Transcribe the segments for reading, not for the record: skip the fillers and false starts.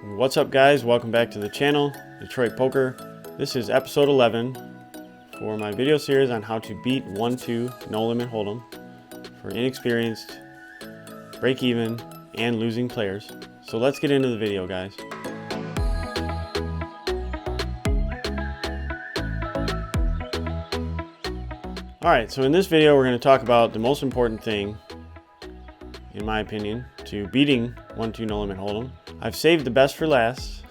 What's up, guys? Welcome back to the channel, Detroit Poker. This is episode 11 for my video series on how to beat 1-2 no limit hold'em for inexperienced, break even, and losing players. So let's get into the video, guys. Alright, so in this video we're going to talk about the most important thing, in my opinion, to beating 1-2 no limit hold'em. I've saved the best for last,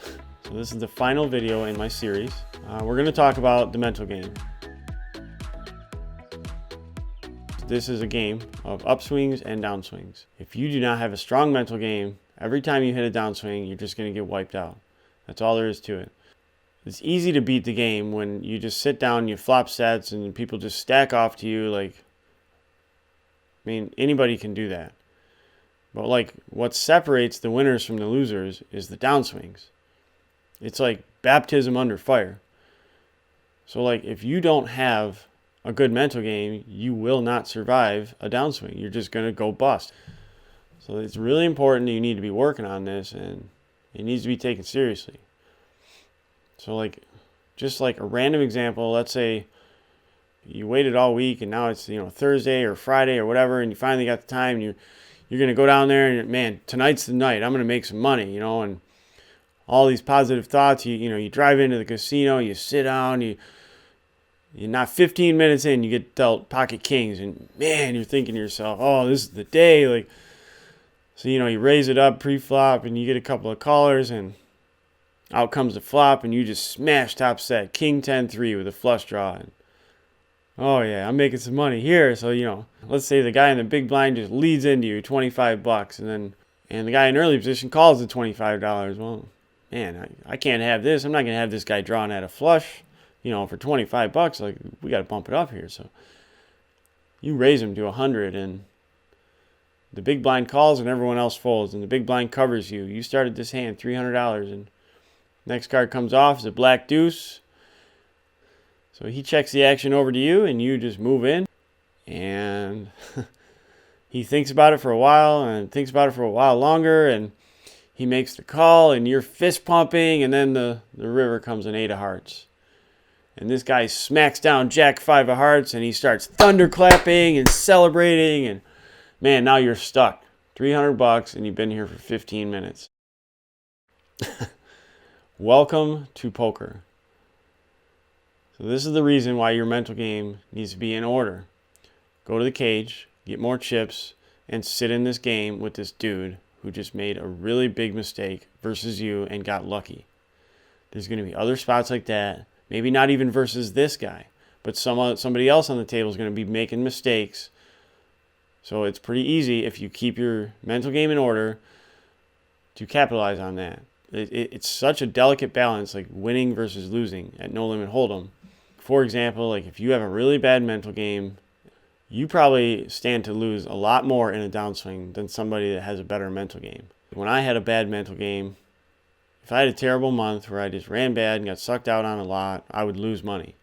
so this is the final video in my series. We're going to talk about the mental game. This is a game of upswings and downswings. If you do not have a strong mental game, every time you hit a downswing, you're just going to get wiped out. That's all there is to it. It's easy to beat the game when you just sit down, you flop sets, and people just stack off to you. Like, I mean, anybody can do that. But like, what separates the winners from the losers is the downswings. It's like baptism under fire. So like, if you don't have a good mental game, you will not survive a downswing. You're just going to go bust. So it's really important that you need to be working on this, and it needs to be taken seriously. So like, just like a random example, let's say you waited all week and now it's, Thursday or Friday or whatever, and you finally got the time, and you're going to go down there and, man, tonight's the night. I'm going to make some money, and all these positive thoughts. You drive into the casino, you sit down, you're not 15 minutes in, you get dealt pocket kings, and man, you're thinking to yourself, oh, this is the day. Like, so, you raise it up pre-flop and you get a couple of callers, and out comes the flop, and you just smash top set, king 10-3 with a flush draw. And, oh yeah, I'm making some money here. So, let's say the guy in the big blind just leads into you $25, and the guy in early position calls the $25. Well, man, I can't have this. I'm not going to have this guy drawing at a flush, for $25. Like, we got to bump it up here. So you raise him to 100, and the big blind calls and everyone else folds, and the big blind covers you. You started this hand $300, and next card comes off is a black deuce. So he checks the action over to you, and you just move in, and he thinks about it for a while, and thinks about it for a while longer, and he makes the call, and you're fist pumping, and then the river comes an 8 of hearts. And this guy smacks down Jack 5 of hearts, and he starts thunderclapping and celebrating, and man, now you're stuck. $300, and you've been here for 15 minutes. Welcome to poker. So this is the reason why your mental game needs to be in order. Go to the cage, get more chips, and sit in this game with this dude who just made a really big mistake versus you and got lucky. There's going to be other spots like that. Maybe not even versus this guy, but somebody else on the table is going to be making mistakes. So it's pretty easy, if you keep your mental game in order, to capitalize on that. It's such a delicate balance, like winning versus losing at no limit hold'em. For example, like if you have a really bad mental game, you probably stand to lose a lot more in a downswing than somebody that has a better mental game. When I had a bad mental game, if I had a terrible month where I just ran bad and got sucked out on a lot, I would lose money.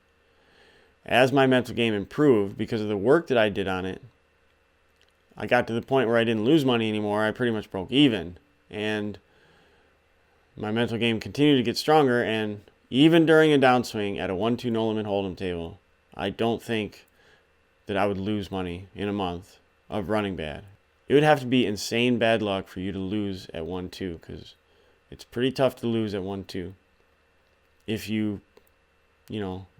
As my mental game improved, because of the work that I did on it, I got to the point where I didn't lose money anymore. I pretty much broke even. And my mental game continued to get stronger, and even during a downswing at a 1-2 no limit hold'em table, I don't think that I would lose money in a month of running bad. It would have to be insane bad luck for you to lose at 1-2, because it's pretty tough to lose at 1-2 if you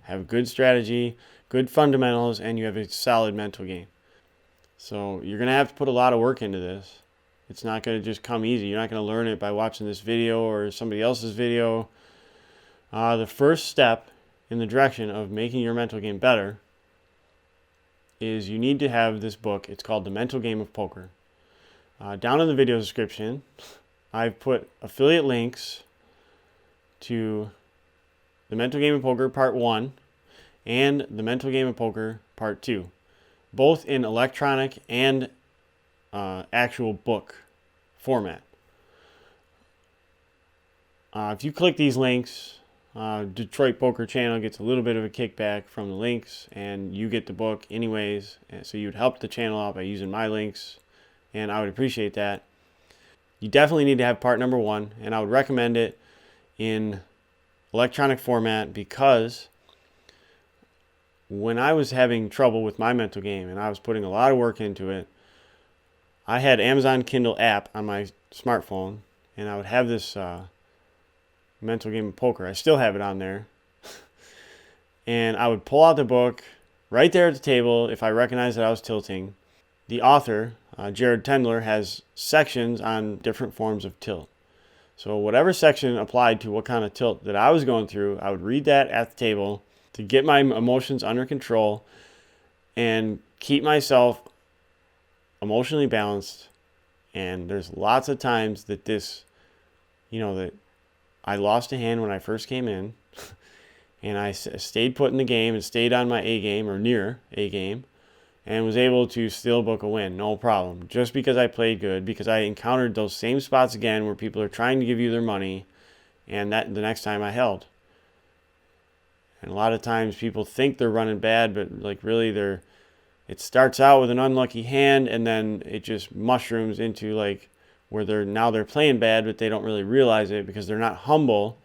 have good strategy, good fundamentals, and you have a solid mental game. So you're going to have to put a lot of work into this. It's not going to just come easy. You're not going to learn it by watching this video or somebody else's video. The first step in the direction of making your mental game better is you need to have this book. It's called The Mental Game of Poker. Down in the video description, I've put affiliate links to The Mental Game of Poker Part 1 and The Mental Game of Poker Part 2, both in electronic and actual book format. If you click these links, Detroit Poker Channel gets a little bit of a kickback from the links, and you get the book anyways. So you would help the channel out by using my links, and I would appreciate that. you definitely need to have part number 1, and I would recommend it in electronic format, because when I was having trouble with my mental game and I was putting a lot of work into it, I had Amazon Kindle app on my smartphone, and I would have this mental game of poker. I still have it on there. And I would pull out the book right there at the table if I recognized that I was tilting. The author, Jared Tendler, has sections on different forms of tilt. So whatever section applied to what kind of tilt that I was going through, I would read that at the table to get my emotions under control and keep myself emotionally balanced. And there's lots of times that that I lost a hand when I first came in, and I stayed put in the game and stayed on my A game or near A game, and was able to still book a win, no problem. Just because I played good, because I encountered those same spots again where people are trying to give you their money, and that the next time I held. And a lot of times people think they're running bad, but like really it starts out with an unlucky hand, and then it just mushrooms into like where they're playing bad, but they don't really realize it because they're not humble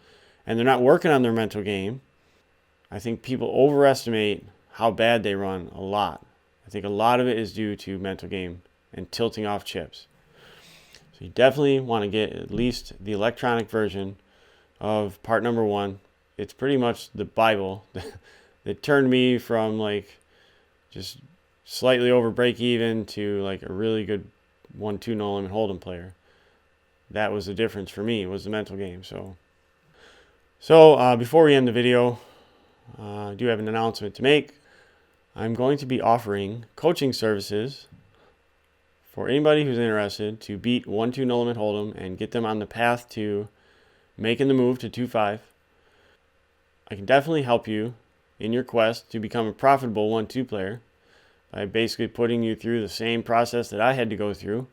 and they're not working on their mental game. I think people overestimate how bad they run a lot. I think a lot of it is due to mental game and tilting off chips. So you definitely want to get at least the electronic version of part number 1. It's pretty much the Bible that turned me from like just slightly over break even to like a really good 1-2 no limit holdem player. That was the difference for me, was the mental game. So before we end the video, I do have an announcement to make. I'm going to be offering coaching services for anybody who's interested to beat 1-2 no limit holdem and get them on the path to making the move to 2-5. I can definitely help you in your quest to become a profitable 1-2 player by basically putting you through the same process that I had to go through.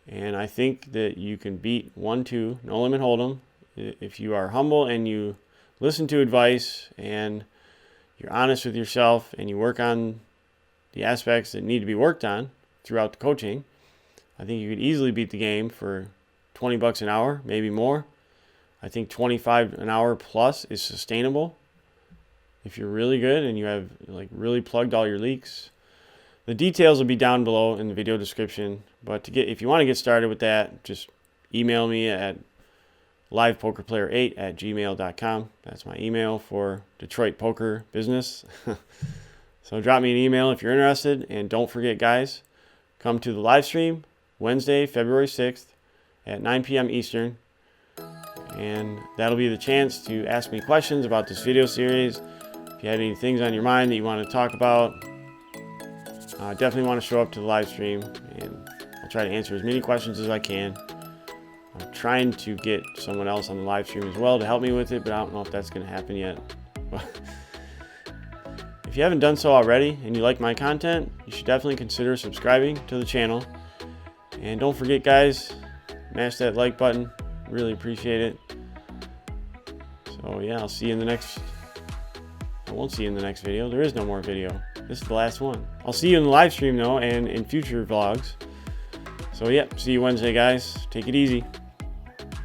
And I think that you can beat 1-2 no limit holdem if you are humble and you listen to advice and you're honest with yourself and you work on the aspects that need to be worked on throughout the coaching. I think you could easily beat the game for $20 an hour, maybe more. I think $25 an hour plus is sustainable if you're really good and you have like really plugged all your leaks. The details will be down below in the video description, but if you want to get started with that, just email me at livepokerplayer8@gmail.com. That's my email for Detroit poker business. So drop me an email if you're interested, and don't forget, guys, come to the live stream Wednesday, February 6th at 9 p.m. Eastern, and that'll be the chance to ask me questions about this video series. If you had any things on your mind that you want to talk about, definitely want to show up to the live stream, and I'll try to answer as many questions as I can. I'm trying to get someone else on the live stream as well to help me with it, but I don't know if that's going to happen yet. If you haven't done so already and you like my content, you should definitely consider subscribing to the channel. And don't forget, guys, smash that like button. Really appreciate it. So yeah, I'll see you in the next... I won't see you in the next video. There is no more video. This is the last one. I'll see you in the live stream though, and in future vlogs. So yeah, see you Wednesday, guys. Take it easy.